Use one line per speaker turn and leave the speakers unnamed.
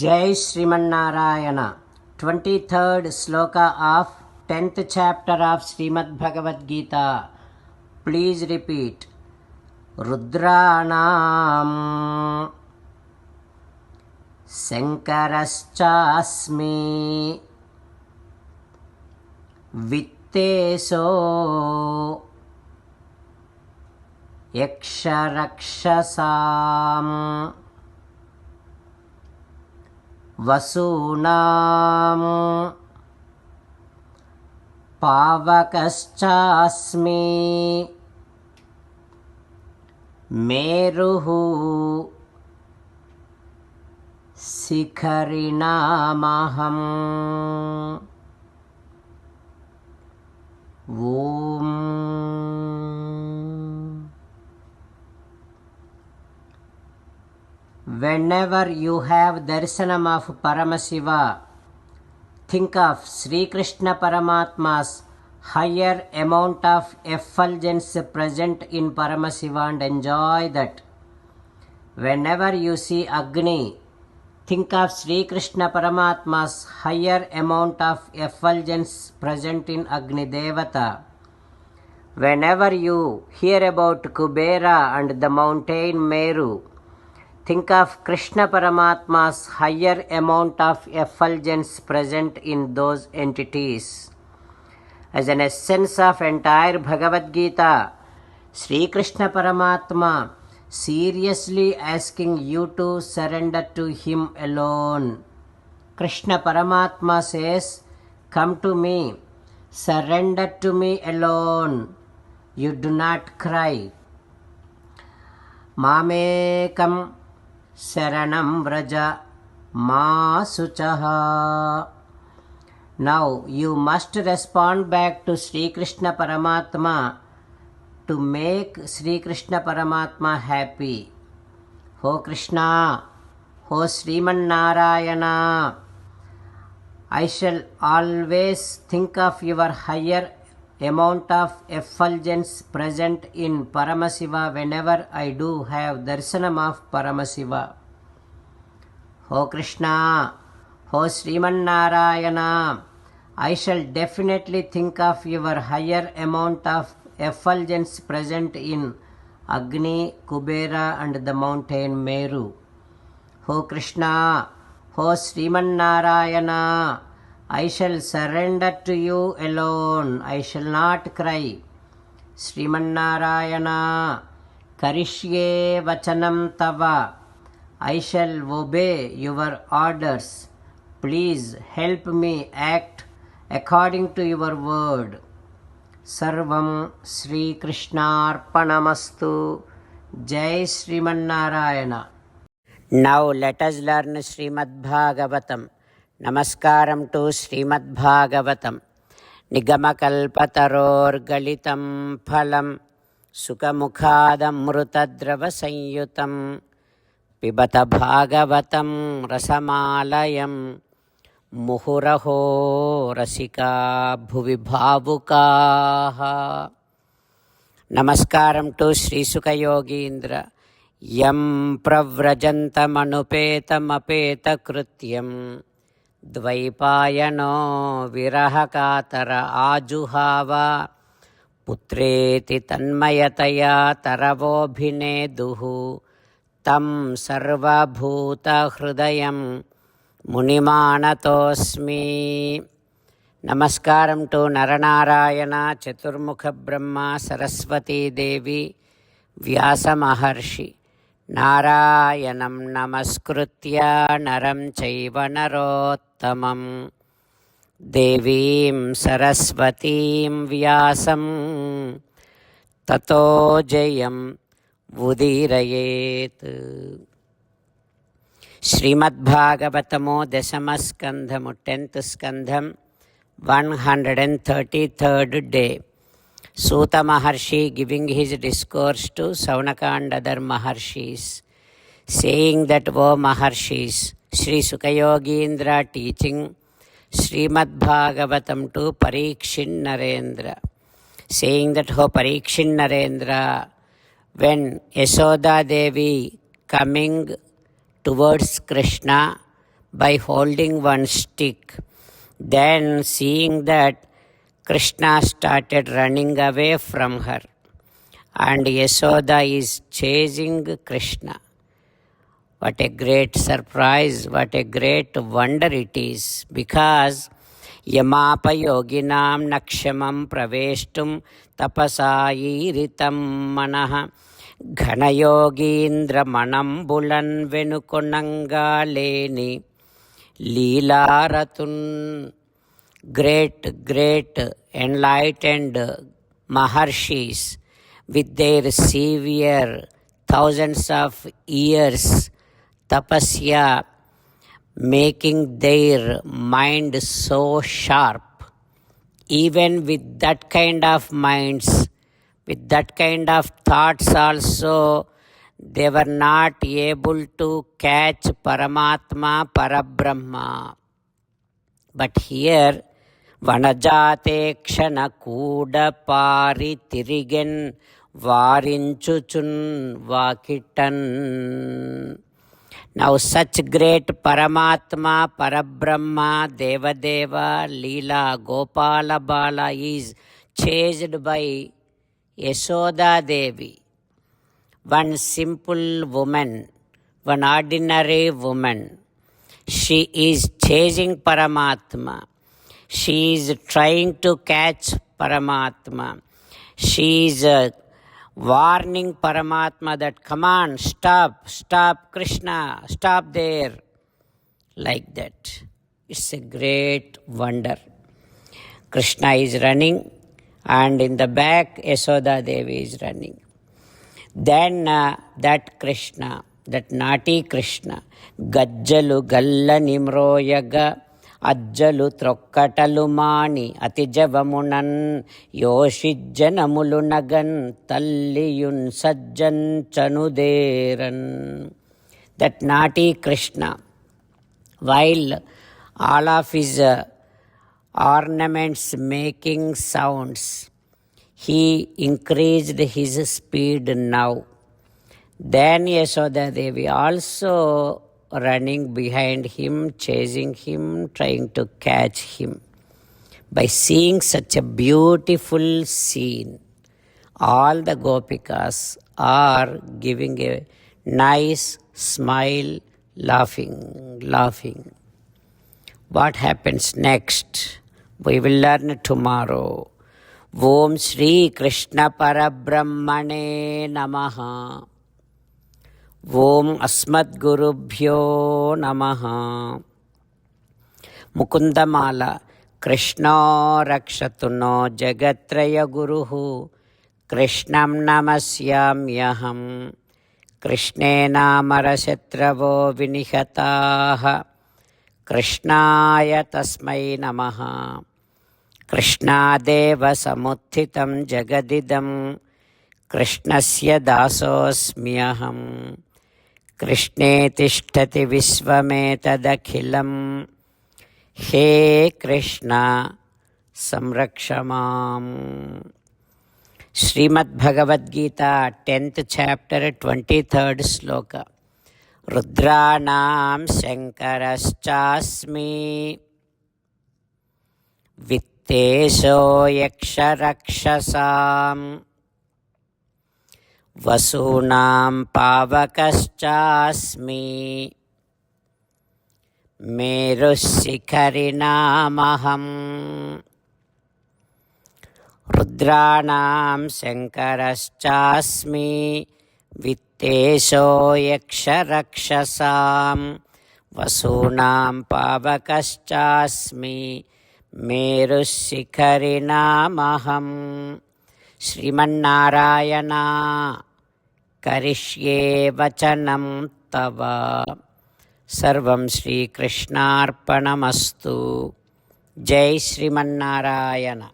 Jai Srimannarayana. 23rd sloka of 10th chapter of Srimad Bhagavad Gita. Please repeat. Rudranam Sankaraschasmi Vitteso Yaksharakshasam Vasunam Pavakaschasmi Meruhu Sikharinamaham. Whenever you have darshanam of Paramashiva, think of Sri Krishna Paramatma's higher amount of effulgence present in Paramashiva and enjoy that. Whenever you see Agni, think of Sri Krishna Paramatma's higher amount of effulgence present in Agni Devata. Whenever you hear about Kubera and the mountain Meru, think of Krishna Paramatma's higher amount of effulgence present in those entities. As an essence of entire Bhagavad Gita, Sri Krishna Paramatma seriously asking you to surrender to him alone. Krishna Paramatma says, "Come to me, surrender to me alone. You do not cry. Mamekam Saranam Vraja Ma Suchaha." Now you must respond back to Sri Krishna Paramatma to make Sri Krishna Paramatma happy. Ho Krishna, Ho Sriman Narayana, I shall always think of your higher amount of effulgence present in Paramashiva whenever I do have darshanam of Paramashiva. Ho Krishna, Ho Sriman Narayana, I shall definitely think of your higher amount of effulgence present in Agni, Kubera and the mountain Meru. Ho Krishna, Ho Sriman Narayana, I shall surrender to you alone. I shall not cry. Sriman Narayana, Karishye Vachanam Tava, I shall obey your orders. Please help me act according to your word. Sarvam Sri Krishnarpanamastu. Jai Sriman Narayana. Now let us learn Srimad Bhagavatam. Namaskaram to Srimad Bhagavatam. Nigamakalpatarorgalitam phalam Sukhamukhadamrutadrava sanyutam Pibata Bhagavatam rasamalayam Muhuraho rasika bhuvi bhavukaha. Namaskaram to Sri Sukha Yogindra. Yam pravrajantamanupeta krityam Dvaipayano virahakatara ajuhava Putreti tanmayataya taravobhineduhu Tam sarvabhuta hridayam Munimanatosmi. Namaskaram to Naranarayana, Chaturmukha Brahma, Saraswati Devi, Vyasa Maharshi. Narayanam namaskritya naram chaiva narottamam Devim Saraswatim Vyasam Tato Jayam Vudirayet. Srimad Bhagavatamo Dasamaskandhamu 10th Skandham 133rd day. Suta Maharshi giving his discourse to Saunaka and other Maharshis, saying that, O Maharshis, Sri Sukayogindra teaching Srimad Bhagavatam to Parikshin Narendra, saying that, O Parikshin Narendra, when Yasoda Devi coming towards Krishna, by holding one stick. Then, seeing that, Krishna started running away from her, and Yasoda is chasing Krishna. What a great surprise, what a great wonder it is, because Yamapayoginam nakshamam praveshtum tapasayiritam manah ghanayogendra manambulan venukonangaleni Leelaratun. Great enlightened Maharshis with their severe thousands of years tapasya, making their mind so sharp. Even with that kind of minds, with that kind of thoughts also, they were not able to catch Paramatma, Parabrahma. But here, Vanajate Kshana Kuda Pari Tirigen Varinchuchun Vakitan. Now such great Paramatma, Parabrahma, Devadeva, Leela, Gopala Bala is chased by Yasoda Devi. One simple woman, one ordinary woman. She is chasing Paramatma. She is trying to catch Paramatma. She is warning Paramatma that, come on, stop, Krishna, stop there. Like that. It's a great wonder. Krishna is running, and in the back, Yasoda Devi is running. Then that Krishna, that naughty Krishna, Gajjalu Galla Nimroyaga, Ajjalu Trokkatalu Mani, Atijavamunan, Yoshijjanamulo Nagan, Talliyun Sajjan Chanuderan. That naughty Krishna, while all of his ornaments making sounds, he increased his speed now. Then Yasoda Devi also running behind him, chasing him, trying to catch him. By seeing such a beautiful scene, all the Gopikas are giving a nice smile, laughing. What happens next? We will learn tomorrow. Om Shri Krishna Parabrahmane Namaha. Om Asmadgurubhyo Namaha. Mukundamala. Krishna Rakshatuno Jagatraya Guruhu. Krishnam Namasyamyaham. Krishnena Marashatravo Vinihataha. Krishnaya Tasmai Namaha. Krishnadeva Samuthitam Jagadidam. Krishnasya Dasosmyaham. Krishne Tishtati Visvametadakhilam. He Krishna Samrakshamam. Srimad Bhagavad Gita, 10th chapter, 23rd sloka. Rudranam Shankarashchasmi Vittesho Yaksharakshasam Vasunam Pavakaschasmi Merusikarinamaham. Rudranam Shankarashchasmi Vittesho Yaksharakshasam Vasunam Pavakaschasmi Merusikarinamaham. Srimannarayana Karishye Vachanam Tava. Sarvam Shri Krishnarpanamastu. Jai Srimannarayana.